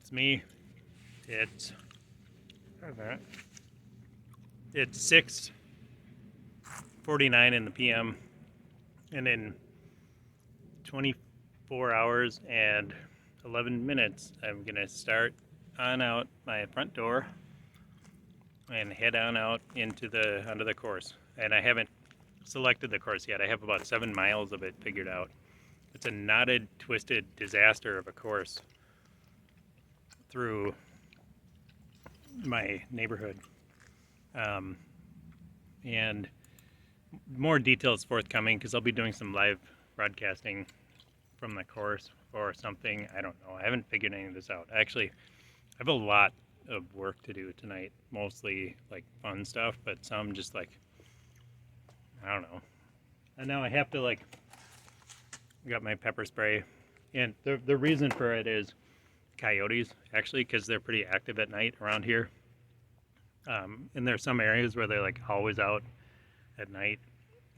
It's me. It's 6:49 in the PM, and in 24 hours and 11 minutes, I'm gonna start on out my front door and head on out onto the course. And I haven't selected the course yet. I have about 7 miles of it figured out. It's a knotted, twisted disaster of a course through my neighborhood. And more details forthcoming because I'll be doing some live broadcasting from the course or something. I don't know. I haven't figured any of this out. Actually, I have a lot of work to do tonight, mostly like fun stuff, but some just like, I don't know. And now I have to I got my pepper spray, and the reason for it is coyotes, actually, because they're pretty active at night around here. And there's some areas where they're like always out at night,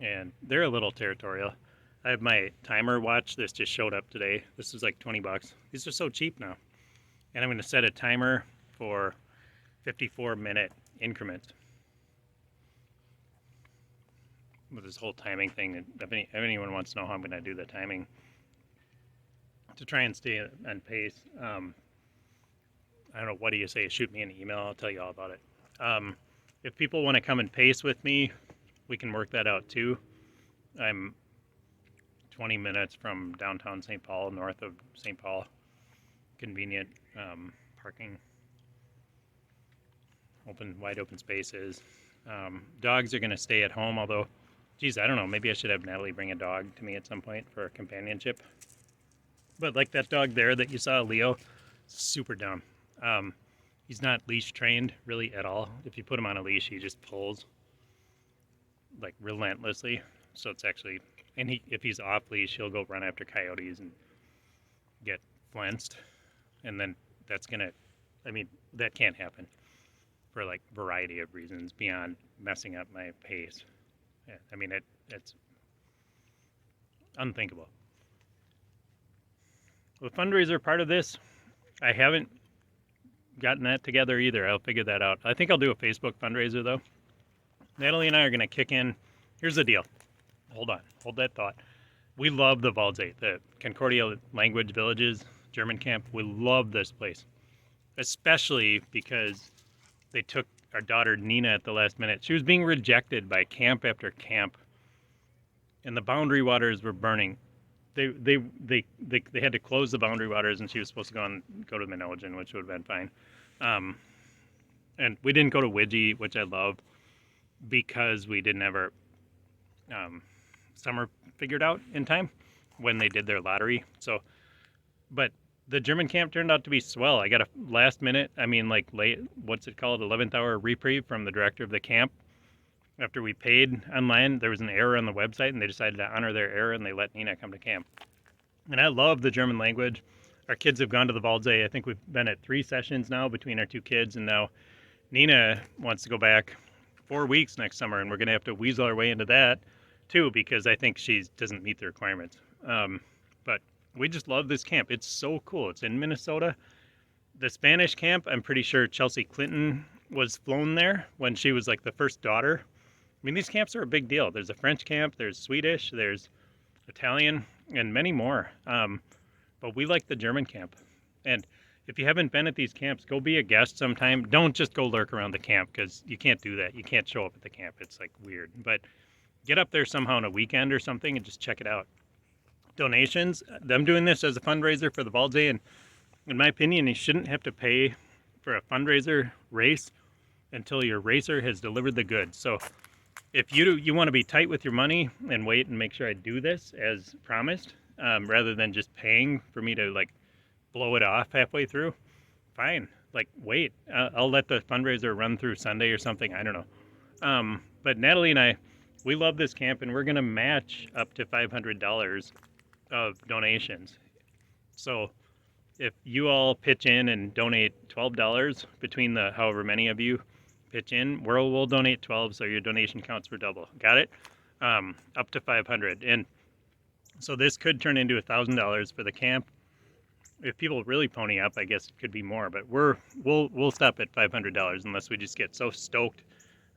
and they're a little territorial. I have my timer watch. This just showed up today. This is like $20. These are so cheap now. And I'm going to set a timer for 54-minute increments with this whole timing thing. If anyone wants to know how I'm going to do the timing to try and stay on pace, I don't know, what do you say? Shoot me an email. I'll tell you all about it. If people want to come and pace with me, we can work that out too. I'm 20 minutes from downtown St. Paul, north of St. Paul. Convenient parking, wide open spaces. Dogs are going to stay at home, although, geez, I don't know, maybe I should have Natalie bring a dog to me at some point for companionship. But like that dog there that you saw, Leo, super dumb. He's not leash trained really at all. If you put him on a leash, he just pulls like relentlessly. So it's actually, and if he's off leash, he'll go run after coyotes and get flensed. And then that's gonna, that can't happen for like variety of reasons beyond messing up my pace. Yeah, it's unthinkable. The fundraiser part of this, I haven't gotten that together either. I'll figure that out. I think I'll do a Facebook fundraiser though. Natalie and I are going to kick in. Here's the deal. Hold on. Hold that thought. We love the Waldsee, the Concordia Language Villages German camp. We love this place, especially because they took our daughter Nina at the last minute. She was being rejected by camp after camp, and the boundary waters were burning. They had to close the boundary waters, and she was supposed to go to Minogen, which would have been fine. And we didn't go to Widgie, which I love, because we didn't have our summer figured out in time when they did their lottery. So, but the German camp turned out to be swell. I got a last minute, late, what's it called, 11th hour reprieve from the director of the camp. After we paid online, there was an error on the website, and they decided to honor their error, and they let Nina come to camp. And I love the German language. Our kids have gone to the Waldsee. I think we've been at 3 sessions now between our 2 kids, and now Nina wants to go back 4 weeks next summer, and we're going to have to weasel our way into that too, because I think she doesn't meet the requirements. But we just love this camp. It's so cool. It's in Minnesota. The Spanish camp, I'm pretty sure Chelsea Clinton was flown there when she was like the first daughter. These camps are a big deal. There's a French camp, there's Swedish, there's Italian, and many more. But we like the German camp. And if you haven't been at these camps, go be a guest sometime. Don't just go lurk around the camp, because you can't do that. You can't show up at the camp. It's like weird. But get up there somehow on a weekend or something and just check it out. Donations, I'm doing this as a fundraiser for the Waldsee, and in my opinion, you shouldn't have to pay for a fundraiser race until your racer has delivered the goods. So if you want to be tight with your money and wait and make sure I do this as promised, rather than just paying for me to like blow it off halfway through, fine. Like, wait. I'll let the fundraiser run through Sunday or something. I don't know. But Natalie and I, we love this camp, and we're going to match up to $500 of donations. So if you all pitch in and donate $12 between the however many of you pitch in, we'll donate 12, so your donation counts for double. Got it? Up to 500. And so this could turn into $1,000 for the camp. if people really pony up, I guess it could be more. But we'll stop at $500 unless we just get so stoked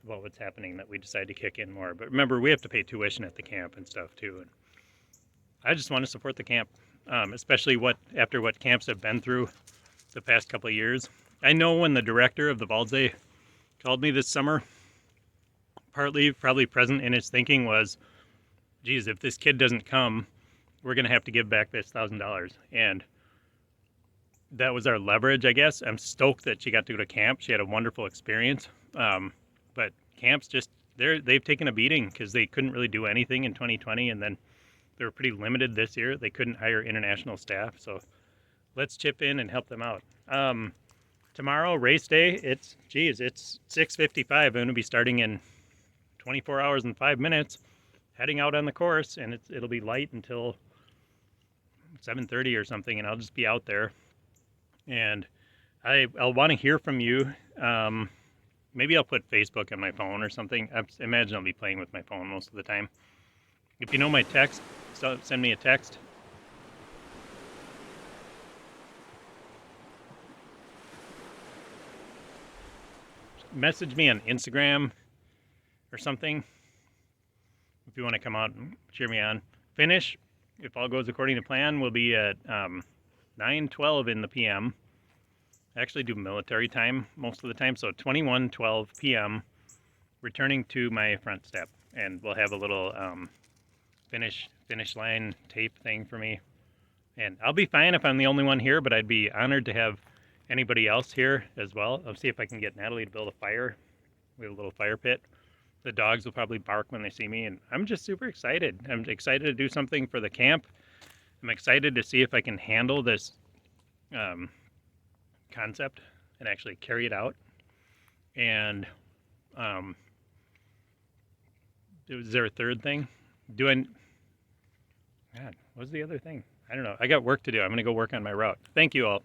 about what's happening that we decide to kick in more. But remember, we have to pay tuition at the camp and stuff too. And I just want to support the camp, especially after what camps have been through the past couple of years. I know when the director of the Valdsay called me this summer, partly probably present in his thinking was, geez, if this kid doesn't come, we're going to have to give back this $1,000. And that was our leverage, I guess. I'm stoked that she got to go to camp. She had a wonderful experience. But camps just, they've taken a beating because they couldn't really do anything in 2020. And then they were pretty limited this year. They couldn't hire international staff. So let's chip in and help them out. Tomorrow, race day, it's 6:55. I'm going to be starting in 24 hours and 5 minutes, heading out on the course, and it'll be light until 7:30 or something, and I'll just be out there. And I'll want to hear from you. Maybe I'll put Facebook on my phone or something. I imagine I'll be playing with my phone most of the time. If you know my text, send me a text. Message me on Instagram or something if you want to come out and cheer me on. Finish, if all goes according to plan, will be at 9:12 in the p.m. I actually do military time most of the time, so 21:12 p.m. returning to my front step, and we'll have a little finish line tape thing for me. And I'll be fine if I'm the only one here, but I'd be honored to have anybody else here as well. I'll see if I can get Natalie to build a fire. We have a little fire pit. The dogs will probably bark when they see me, and I'm just super excited. I'm excited to do something for the camp. I'm excited to see if I can handle this concept and actually carry it out. And is there a third thing? God, what's the other thing? I don't know. I got work to do. I'm going to go work on my route. Thank you all.